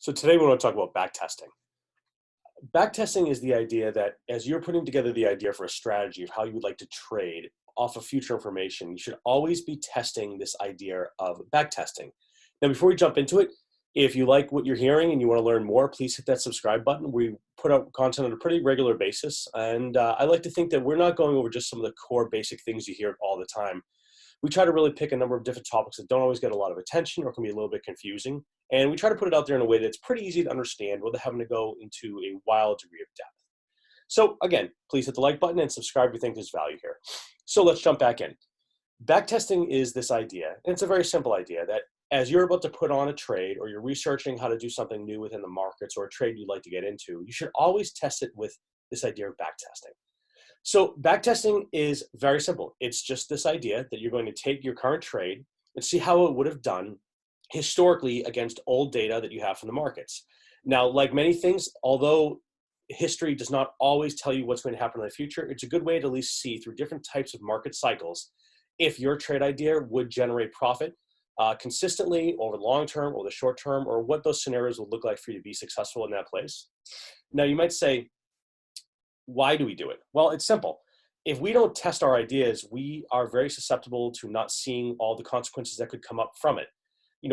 So today we want to talk about backtesting. Backtesting is the idea that as you're putting together the idea for a strategy of how you would like to trade off of future information, you should always be testing this idea of backtesting. Now, before we jump into it, if you like what you're hearing and you want to learn more, please hit that subscribe button. We put out content on a pretty regular basis. And I like to think that we're not going over just some of the core basic things you hear all the time. We try to really pick a number of different topics that don't always get a lot of attention or can be a little bit confusing. And we try to put it out there in a way that's pretty easy to understand without having to go into a wild degree of depth. So again, please hit the like button and subscribe if you think there's value here. So let's jump back in. Backtesting is this idea, and it's a very simple idea, that as you're about to put on a trade or you're researching how to do something new within the markets or a trade you'd like to get into, you should always test it with this idea of backtesting. So backtesting is very simple. It's just this idea that you're going to take your current trade and see how it would have done historically against old data that you have from the markets. Now, like many things, although history does not always tell you what's going to happen in the future, it's a good way to at least see through different types of market cycles if your trade idea would generate profit consistently over the long term or the short term, or what those scenarios would look like for you to be successful in that place. Now, you might say, why do we do it? Well, it's simple. If we don't test our ideas, we are very susceptible to not seeing all the consequences that could come up from it.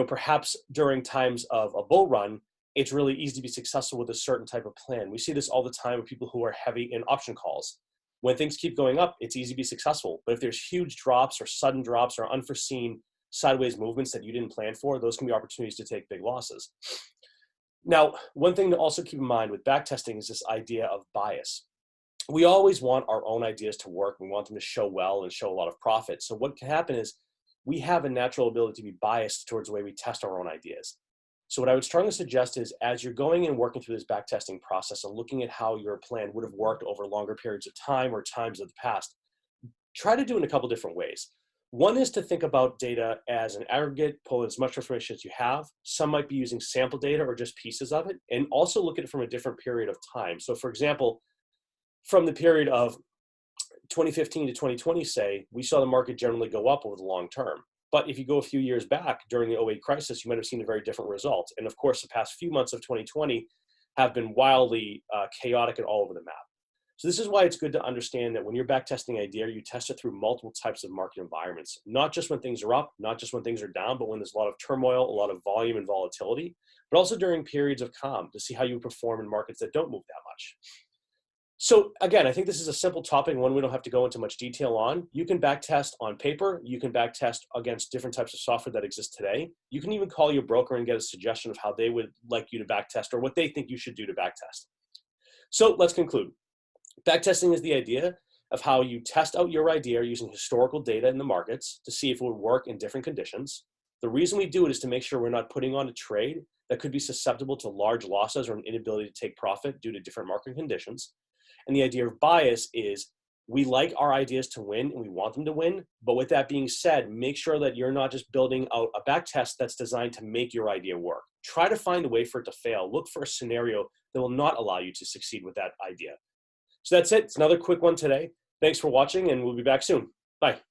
Perhaps during times of a bull run, it's really easy to be successful with a certain type of plan. We see this all the time with people who are heavy in option calls. When things keep going up, it's easy to be successful. But if there's huge drops or sudden drops or unforeseen sideways movements that you didn't plan for, those can be opportunities to take big losses. Now, one thing to also keep in mind with backtesting is this idea of bias. We always want our own ideas to work. We want them to show well and show a lot of profit. So what can happen is we have a natural ability to be biased towards the way we test our own ideas. So what I would strongly suggest is, as you're going and working through this backtesting process and looking at how your plan would have worked over longer periods of time or times of the past, try to do it in a couple different ways. One is to think about data as an aggregate, pull in as much information as you have. Some might be using sample data or just pieces of it, and also look at it from a different period of time. So for example, from the period of 2015 to 2020, say, we saw the market generally go up over the long term. But if you go a few years back during the '08 crisis, you might have seen a very different result. And of course, the past few months of 2020 have been wildly chaotic and all over the map. So this is why it's good to understand that when you're backtesting an idea, you test it through multiple types of market environments, not just when things are up, not just when things are down, but when there's a lot of turmoil, a lot of volume and volatility, but also during periods of calm to see how you perform in markets that don't move that much. So again, I think this is a simple topic, one we don't have to go into much detail on. You can backtest on paper. You can backtest against different types of software that exist today. You can even call your broker and get a suggestion of how they would like you to backtest or what they think you should do to backtest. So let's conclude. Backtesting is the idea of how you test out your idea using historical data in the markets to see if it would work in different conditions. The reason we do it is to make sure we're not putting on a trade that could be susceptible to large losses or an inability to take profit due to different market conditions. And the idea of bias is we like our ideas to win and we want them to win. But with that being said, make sure that you're not just building out a backtest that's designed to make your idea work. Try to find a way for it to fail. Look for a scenario that will not allow you to succeed with that idea. So that's it. It's another quick one today. Thanks for watching, and we'll be back soon. Bye.